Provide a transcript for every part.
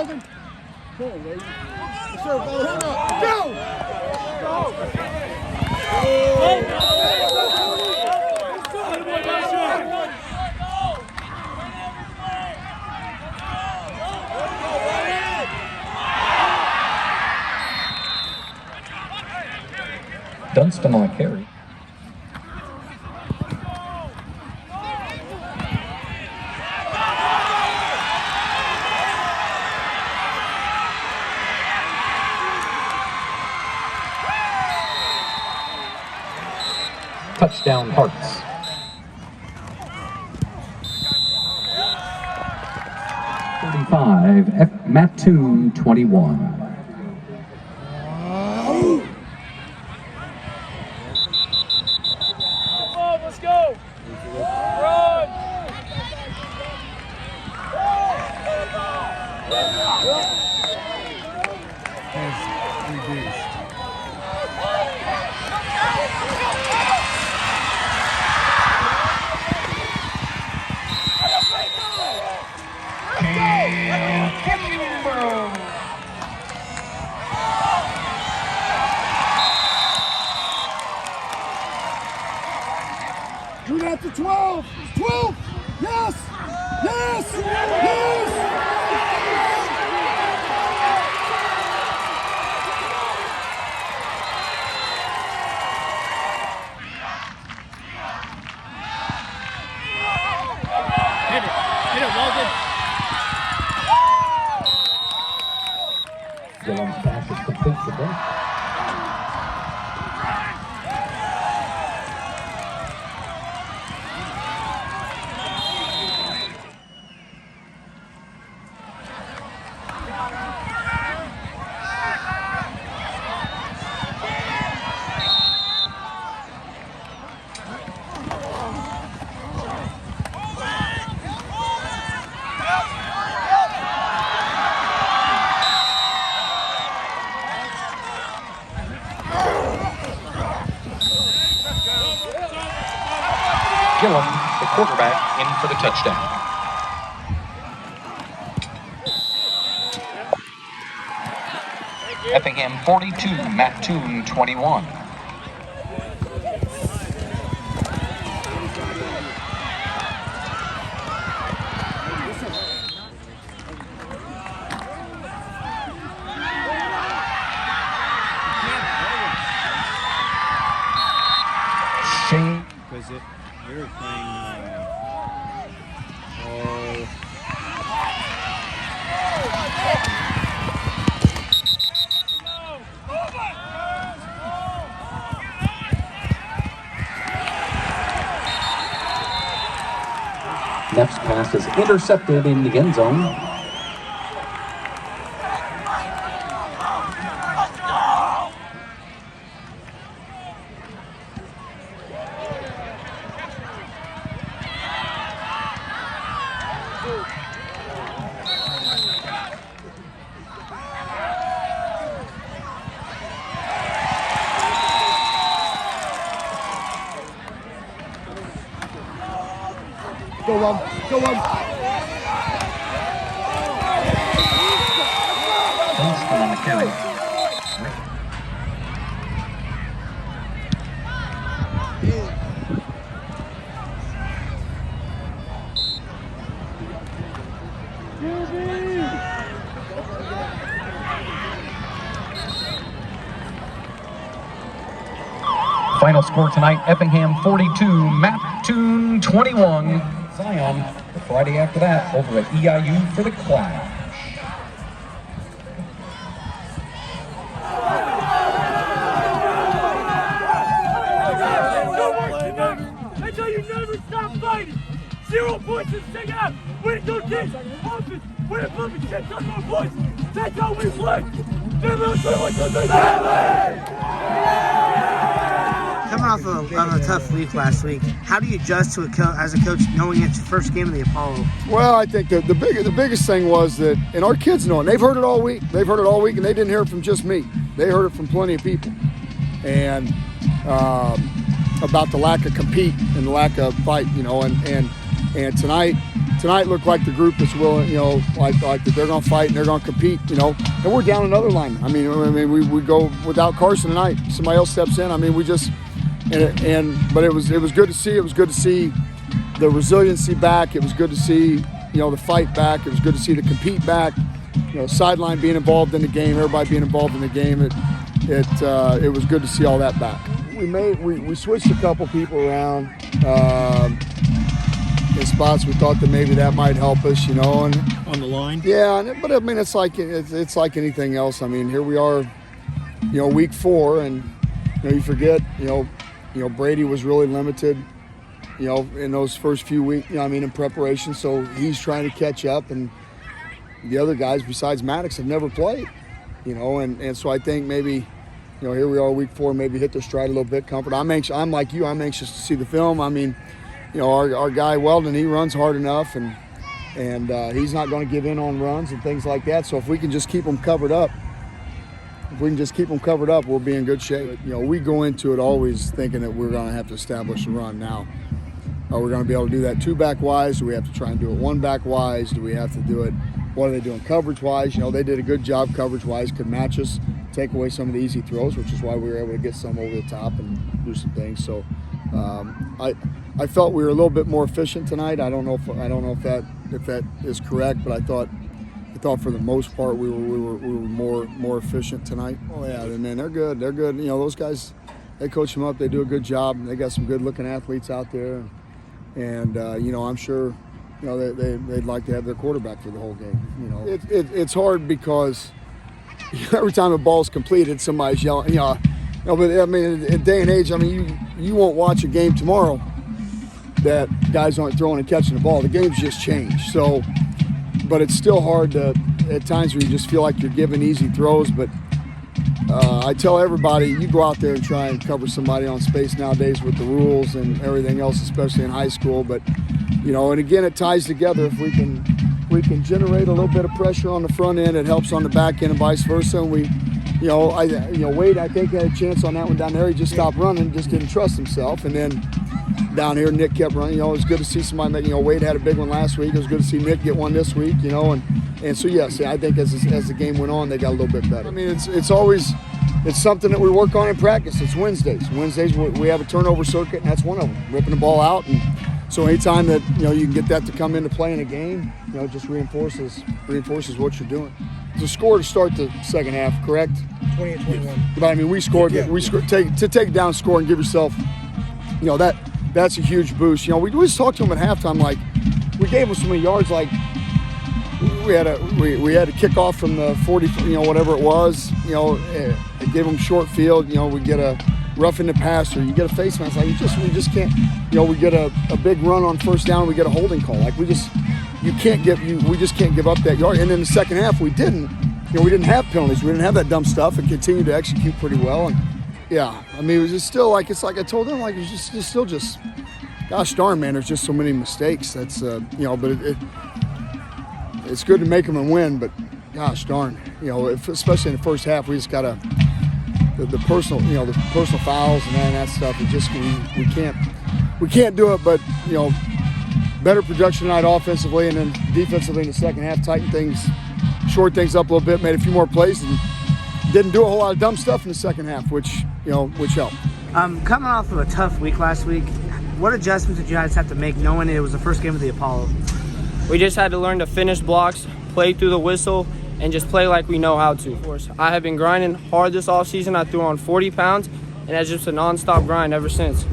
Weldon. Come on, lady. Yes, sir, Weldon. Go! Dunstan on a carry. Touchdown Hearts. Mattoon 21. Let's go! Run! Reduced. Shoot after 12. 12. Yes. Yes. Yes. Hit it, Weldon. Dillon's pass is complete for them. Gillum, the quarterback, in for the touchdown. Effingham 42, Mattoon 21. Shane. Because they were playing Neff's pass is intercepted in the end zone. Go on. Go on. Dunstan on the carry. Final score tonight, Effingham 42, Mattoon 21. Zion, the Friday after that, over at EIU for the Clash. That's how you never stop fighting. 0 points in the second half. Way to go, kids. Offense. Way to flip and shit. Touch more points. That's how we play. Family, 21, 2, 3, Coming off of a tough week last week, how do you adjust to as a coach knowing it's your first game of the Apollo? Well, I think the biggest thing was that, and our kids know it, they've heard it all week. They've heard it all week, and they didn't hear it from just me. They heard it from plenty of people. And about the lack of compete and the lack of fight, and tonight tonight looked like the group that's willing, like that they're going to fight and they're going to compete, And we're down another lineman. I mean, we go without Carson tonight. Somebody else steps in. I mean, we just but it was good to see. It was good to see the resiliency back. It was good to see the fight back. It was good to see the compete back. Sideline being involved in the game, everybody being involved in the game. It was good to see all that back. We switched a couple people around in spots. We thought that maybe that might help us, and on the line. Yeah, but I mean it's like anything else. I mean, here we are, week 4, and you forget, Brady was really limited, in those first few weeks. In preparation, so he's trying to catch up, and the other guys besides Maddox have never played, and so I think maybe, here we are week 4, maybe hit their stride a little bit. Comfort. I'm anxious. I'm like you. I'm anxious to see the film. I mean, our guy Weldon, he runs hard enough, and he's not going to give in on runs and things like that. So if we can just keep them covered up, we'll be in good shape. We go into it always thinking that we're going to have to establish a run. Now, are we going to be able to do that 2-back wise? Do we have to try and do it 1-back wise? Do we have to do it? What are they doing coverage wise? They did a good job coverage wise, could match us, take away some of the easy throws, which is why we were able to get some over the top and do some things. So I felt we were a little bit more efficient tonight. I don't know if that is correct, but I thought for the most part we were more efficient tonight. Oh yeah, man, they're good. They're good. Those guys, they coach them up. They do a good job. They got some good looking athletes out there, and I'm sure they'd like to have their quarterback for the whole game. It's hard because every time a ball's completed, somebody's yelling. But I mean, in day and age, I mean, you won't watch a game tomorrow that guys aren't throwing and catching the ball. The game's just changed. So, but it's still hard to, at times where you just feel like you're giving easy throws. But I tell everybody, you go out there and try and cover somebody on space nowadays with the rules and everything else, especially in high school. But and again, it ties together. If we can generate a little bit of pressure on the front end, it helps on the back end and vice versa. And Wade, I think, had a chance on that one down there. He just stopped running, just didn't trust himself. And then down here, Nick kept running. It was good to see somebody make, Wade had a big one last week. It was good to see Nick get one this week, and so yes, I think as the game went on, they got a little bit better. I mean, it's something that we work on in practice. It's Wednesdays. Wednesdays we have a turnover circuit, and that's one of them, ripping the ball out. And so anytime that you can get that to come into play in a game, it just reinforces what you're doing. The score to start the second half, correct? 20-21. But I mean, we scored. To take down score and give yourself, that's a huge boost. We just talked to them at halftime, like we gave them so many yards, like we had to kick off from the 40, whatever it was, give them short field, we get a rough in the passer, you get a face mask, like we just can't, we get a big run on first down, we get a holding call, like we just can't give up that yard. And in the second half we didn't have penalties, we didn't have that dumb stuff, and continued to execute pretty well. And yeah, I mean, it was just still like, it's like I told them, like it's still just, gosh darn, man, there's just so many mistakes. That's but it's good to make them and win, but gosh darn, especially in the first half, we just gotta the personal fouls and that stuff. It just we can't do it, but better production tonight offensively, and then defensively in the second half, short things up a little bit, made a few more plays, and didn't do a whole lot of dumb stuff in the second half, which helped. Coming off of a tough week last week, what adjustments did you guys have to make knowing it was the first game of the Apollo? We just had to learn to finish blocks, play through the whistle, and just play like we know how to. Of course, I have been grinding hard this offseason. I threw on 40 pounds, and that's just a nonstop grind ever since.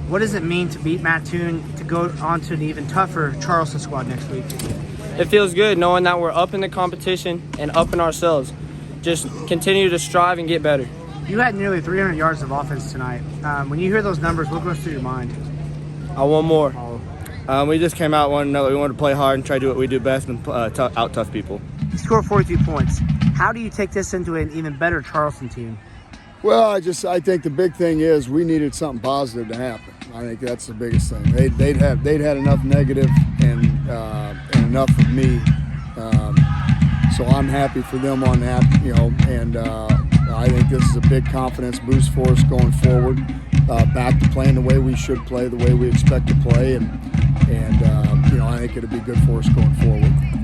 What does it mean to beat Mattoon to go on to an even tougher Charleston squad next week? It feels good knowing that we're up in the competition and up in ourselves. Just continue to strive and get better. You had nearly 300 yards of offense tonight. When you hear those numbers, what goes through your mind? I want more. We just came out wanting to know that we wanted to play hard and try to do what we do best and out tough people. You scored 42 points. How do you take this into an even better Charleston team? Well, I think the big thing is we needed something positive to happen. I think that's the biggest thing. They'd had enough negative and enough of me. So I'm happy for them on that, and I think this is a big confidence boost for us going forward. Back to playing the way we should play, the way we expect to play, and I think it'll be good for us going forward.